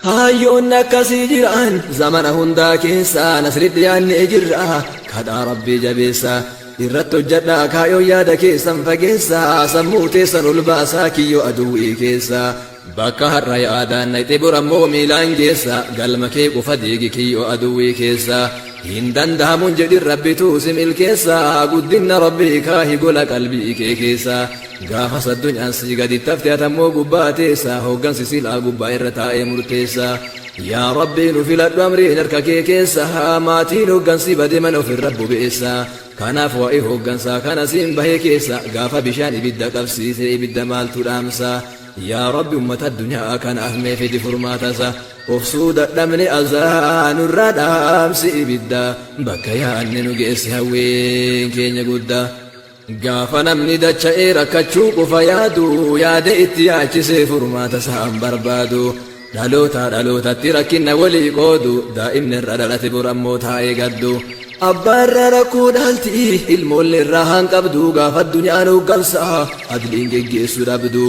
hayyoon akkasii jiraan zamana hundaa keessa nasritti yaanne jirra kadhaa rabbii jabeessa irratti hojjedhaa kaayoo yaada keessan fageessa sammuu teessan ol baasaa kiyyoo aduwwii keessa bakka har'a yaadaan nayxee borammoo miilaan geessa galma kee qofa diigi kiyyoo aduwwii keessa hin danda'amuun jedhin rabbituu si milkeessa guddinna rabbii kaahi gola qalbii kee keessa gaafas addunyaan si gadi tafte atammoo gubbaa teessa hooggansi silaa gubbaa irra taa'ee murteessa yaa rabbii nu filadhu amriin harka kee keessa maatiin hooggansi bade mana ofirra bubeessa kanaaf waa'ee hooggansaa kana siin bahee keessa gaafa bishaan ibidda qabsiise ibidda maaltu dhaamsa yaa rabbi ummata addunyaa kanaaf mee fidi furmaatasa ofsuu dadhabne azaanurraa dhaamsi ibidda bakka yaanne nu geesse hawween keenya guddaa gaafa namni dacha'ee rakkachuu qofa yaadu yaada itti yaachisee furmaata isaan barbaadu dhalootatti rakkinna walii qoodu daa'imni irra dhalate borammoo taa'ee gaddu abbaarra rakkoo dhaalti ilmoollee irraa haan qabdu gaafa addunyaan hooggansa adliin geggeessuu dhabdu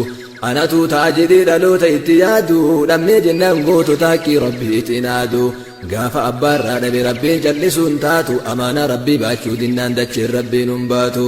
anatu ta'a jedhee dhaloota itti yaadu dhammee jennaan gootota akkii rabbii itti naadu gaafa abbaarraa dhabe rabbiin jal'isuun taatu amaana rabbii baachuu dinnaan dacheen rabbiin hin baatu